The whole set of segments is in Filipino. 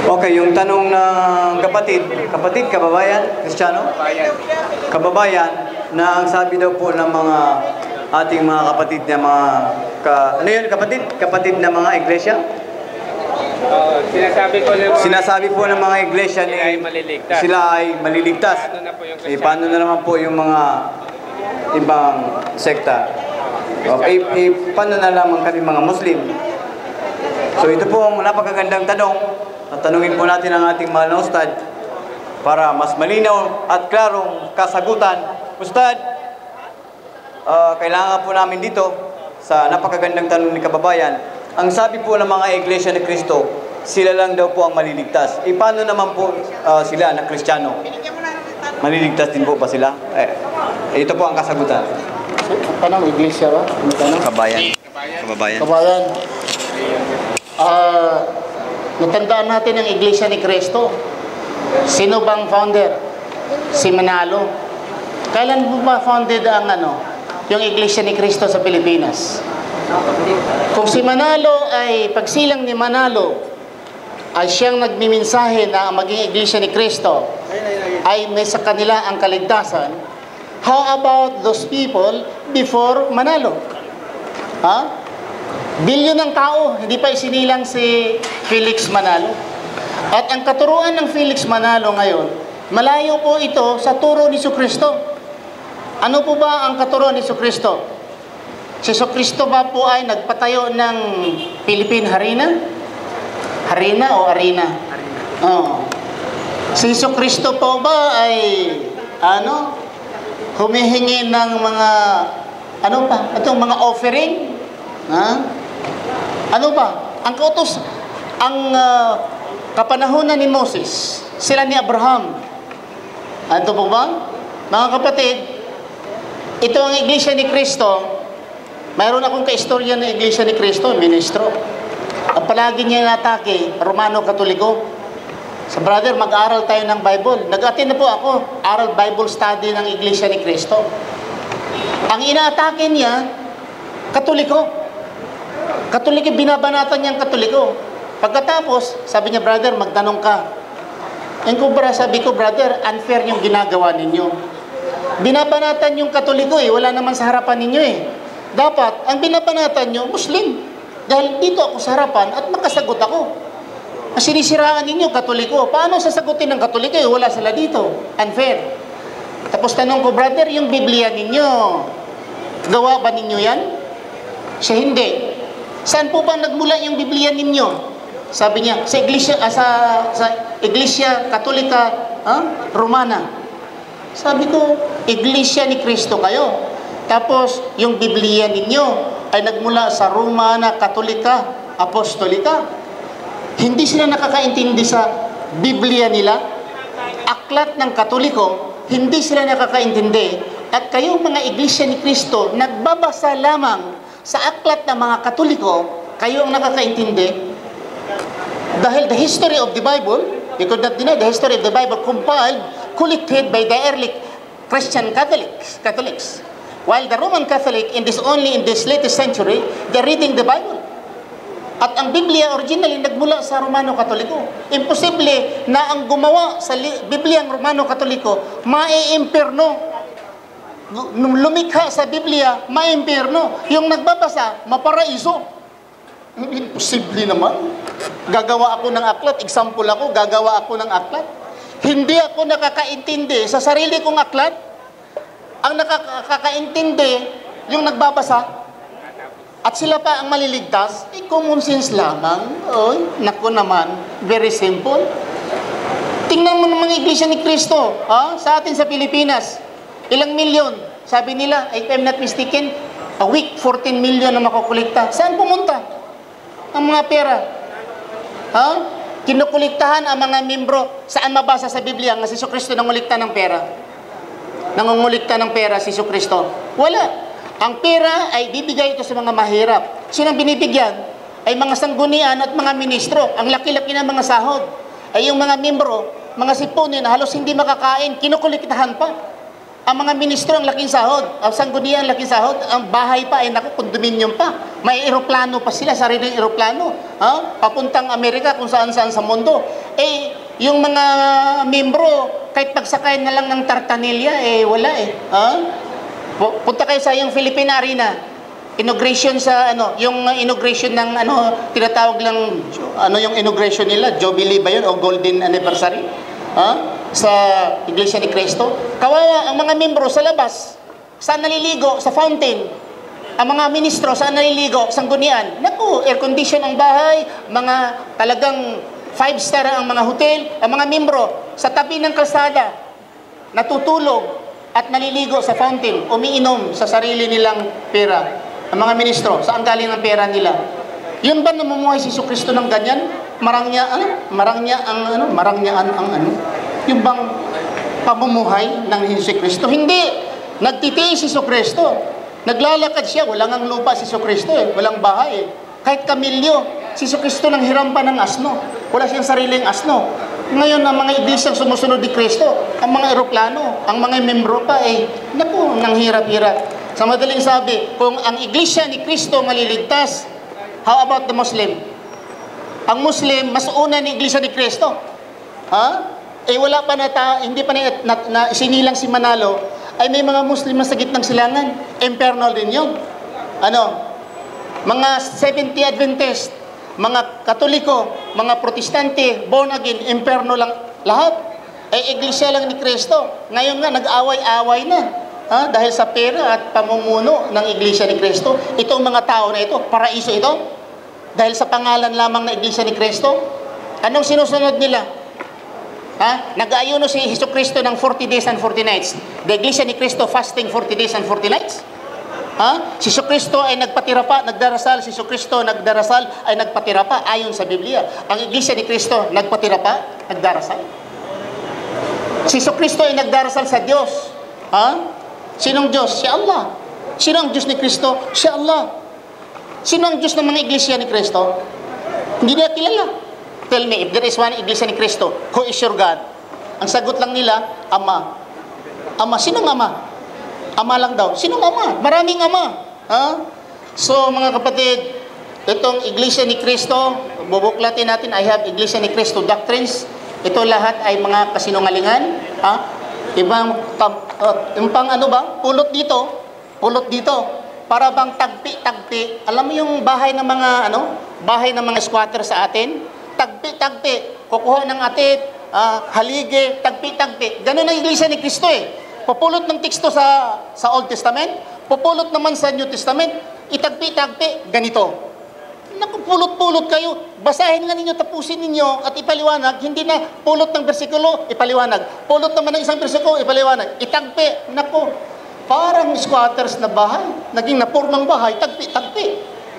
Okay, yung tanong ng kapatid, kababayan, Kristiyano? Kababayan, na ang sabi daw po ng mga ating mga kapatid na ano yun, kapatid na mga iglesia? Sinasabi po ng mga iglesia sila ay maliligtas. Paano na naman po yung mga ibang sekta? Paano na naman kami mga Muslim? So ito po ang napakagandang tanong. Tanungin po natin ang ating mahal na Ustad para mas malinaw at klarong kasagutan. Ustad, kailangan po namin dito sa napakagandang tanong ni kababayan. Ang sabi po ng mga iglesia ni Kristo, sila lang daw po ang maliligtas. Paano naman po sila na Kristiyano? Maliligtas din po ba sila? Ito po ang kasagutan. Tanong, iglesia ba? Kababayan. Natandaan natin ang iglesia ni Kristo. Sino bang founder? Si Manalo. Kailan po ba founded ang yung iglesia ni Kristo sa Pilipinas? Kung si Manalo ay pagsilang ni Manalo ay siyang nagmimensahe na ang maging iglesia ni Kristo ay may sa kanila ang kaligtasan, how about those people before Manalo? Bilyon ng tao, hindi pa isinilang si Felix Manalo. At ang katuruan ng Felix Manalo ngayon, malayo po ito sa turo ni Jesucristo. Ano po ba ang katuruan ni Jesucristo? Si Jesucristo ba po ay nagpatayo ng Philippine Harina? Harina o Arena? Oh. Si Jesucristo po ba ay humihingi ng mga itong mga offering? Ano ba? Ang kautos, ang kapanahunan ni Moses, sila ni Abraham. Ano po ba? Mga kapatid, ito ang iglesia ni Kristo. Mayroon akong kaistorya ng iglesia ni Kristo, ministro. Ang palagi niya natake, Romano Katoliko. Sa brother, mag-aral tayo ng Bible. Nag-attend na po ako, aral Bible study ng iglesia ni Kristo. Ang inaatake niya, Katoliko. Katoliko, binabanatan niyang Katoliko. Pagkatapos, sabi niya, brother, magtanong ka. Sabi ko, brother, unfair yung ginagawa ninyo. Binabanatan yung Katoliko wala naman sa harapan ninyo Dapat, ang binabanatan nyo, Muslim. Dahil dito ako sa harapan at makasagot ako. Ang sinisiraan ninyo, Katoliko. Paano sasagutin ng Katoliko wala sila dito? Unfair. Tapos tanong ko, brother, yung Biblia ninyo, gawa ba ninyo yan? Siya hindi. Saan po ba nagmula yung Biblia ninyo? Sabi niya, sa Iglesia Katolika Romana. Sabi ko, Iglesia ni Kristo kayo. Tapos, yung Biblia ninyo ay nagmula sa Romana Katolika Apostolika. Hindi sila nakakaintindi sa Biblia nila. Aklat ng Katoliko, hindi sila nakakaintindi. At kayo mga Iglesia ni Kristo, nagbabasa lamang sa aklat ng mga Katoliko, kayo ang nakakaintindi. Dahil the history of the Bible, you could not deny the history of the Bible compiled, collected by the early Christian Catholics. While the Roman Catholic, only in this latest century, they're reading the Bible. At ang Biblia originally nagmula sa Romano Katoliko. Imposible na ang gumawa sa Biblia ang Romano Katoliko, maiimpierno. Nung lumikha sa Biblia, maimpierno. Yung nagbabasa, maparaiso. Imposible naman. Gagawa ako ng aklat. Example ako, gagawa ako ng aklat. Hindi ako nakakaintindi sa sarili kong aklat. Ang nakakaintindi, yung nagbabasa. At sila pa ang maliligtas. Common sense lamang. Naku naman, very simple. Tingnan mo ng mga iglesia ni Kristo. Sa atin sa Pilipinas. Ilang milyon? Sabi nila, if I'm not mistaken, a week, 14 million na makukulikta. Saan pumunta ang mga pera? Kinukuliktahan ang mga membro. Saan mabasa sa Biblia nga si Jesucristo nangulikta ng pera? Nangungulikta ng pera si Jesucristo? Wala. Ang pera ay bibigay ito sa mga mahirap. Sinang binibigyan? Ay mga sanggunian at mga ministro. Ang laki-laki ng mga sahod. Ay yung mga membro, mga sipunin na halos hindi makakain, kinukuliktahan pa. Ang mga ministro, ang laking sahod. Ang sanggunian, ang laking sahod. Ang bahay pa, ay naku, condominium pa. May eroplano pa sila, sariling eroplano. Papuntang Amerika, kung saan-saan sa mundo. Yung mga membro, kahit pagsakay na lang ng tartanilya, wala Punta kayo sa yung Philippine Arena. Inauguration sa, yung inauguration ng, tinatawag lang, yung inauguration nila, Jubilee ba yun, o Golden Anniversary? Sa Iglesia ni Cristo. Kawawa, ang mga membro sa labas, saan naliligo? Sa fountain. Ang mga ministro, saan naliligo? Sanggunian. Naku, air condition ang bahay, mga talagang 5-star ang mga hotel, ang mga membro, sa tabi ng kalsada, natutulog at naliligo sa fountain, umiinom sa sarili nilang pera. Ang mga ministro, saan galing ang pera nila? Yun ba namumuhay si Jesucristo ng ganyan? Yung bang pamumuhay ng Jesucristo? Hindi. Nagtitiis si Jesucristo. Naglalakad siya. Walang ang lupa si Jesucristo Walang bahay Kahit kamilyo, si Jesucristo nang hiram pa ng asno. Wala siyang sariling asno. Ngayon, ang mga iglesyang sumusunod ni Kristo, ang mga eroplano, ang mga membro pa, naku, nang hirap-hirap. Sa madaling sabi, kung ang iglesia ni Kristo maliligtas, how about the Muslim? Ang Muslim, mas una ni iglesia ni Kristo. Wala pa hindi pa na sinilang si Manalo, ay may mga Muslim na sa gitnang silangan. Impernal din yun. Mga 70 Adventist, mga Katoliko, mga Protestante, born again, imperno lang lahat. Iglesia lang ni Kristo. Ngayon nga, nag-away-away na. Dahil sa pera at pamumuno ng iglesia ni Kristo. Itong mga tao na ito, paraiso ito. Dahil sa pangalan lamang ng iglesia ni Kristo. Anong sinusunod nila? Nag-aayuno si Jesucristo ng 40 days and 40 nights. The iglesia ni Kristo fasting 40 days and 40 nights. Si Jesucristo ay nagpatira pa, nagdarasal. Si Jesucristo nagdarasal ay nagpatira pa ayon sa Biblia. Ang iglesia ni Kristo nagpatira pa, nagdarasal. Si Jesucristo ay nagdarasal sa Diyos. Sinong Diyos? Si Allah. Sino ang Diyos ni Kristo? Si Allah. Sino ang Diyos ng mga iglesia ni Kristo? Hindi nila kilala. Tell me, if there is one iglesia ni Kristo, who is your God? Ang sagot lang nila, Ama. Ama. Sinong Ama? Ama lang daw. Sinong Ama? Maraming Ama. So, mga kapatid, itong iglesia ni Kristo, bubuklatin natin, I have iglesia ni Kristo doctrines. Ito lahat ay mga kasinungalingan. Yung pang pulot dito. Para bang tagpi-tagpi. Alam mo yung bahay ng mga, bahay ng mga squatter sa atin? Tagpi-tagpi. Kukuha ng atit, halige, tagpi-tagpi. Ganun ang iglesia ni Kristo Pupulot ng teksto sa Old Testament, pupulot naman sa New Testament, itagpi-tagpi, ganito. Nakupulot-pulot kayo, basahin nga ninyo, tapusin ninyo, at ipaliwanag, hindi na pulot ng bersikulo, ipaliwanag. Pulot naman ng isang bersikulo, ipaliwanag. Itagpi, parang squatters na bahay, naging napurmang bahay, tagpi-tagpi.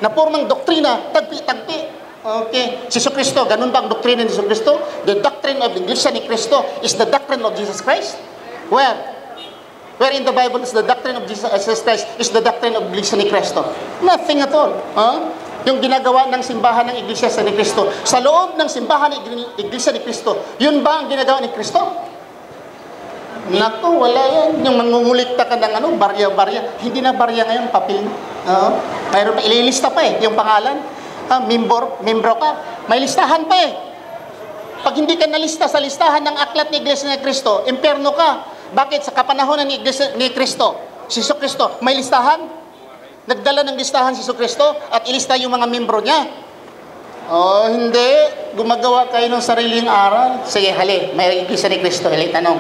Napurmang doktrina, tagpi-tagpi. Okay. Si Jesucristo, ganun ba ang doktrina ni Jesucristo? The doctrine of the Iglesia ni Cristo is the doctrine of Jesus Christ? Where in the Bible is the doctrine of Jesus Christ is the doctrine of Iglesia ni Cristo? Nothing at all. Yung ginagawa ng simbahan ng Iglesia ni Cristo, sa loob ng simbahan ng Iglesia ni Cristo, yun ba ang ginagawa ni Cristo? Naku, wala yan. Yung mangungulikta ka ng barya-barya. Hindi na barya ngayon, papel. Mayroon pa, ililista pa yung pangalan. Membro ka. May listahan pa Pag hindi ka nalista sa listahan ng aklat ni Iglesia ni Cristo, imperno ka. Bakit? Sa kapanahonan ni Iglesia ni Cristo, si Jesucristo, may listahan? Nagdala ng listahan si Jesucristo at ilista yung mga membro niya. Hindi. Gumagawa kayo ng sariling aral. Sige, may Iglesia ni Cristo. Tanong.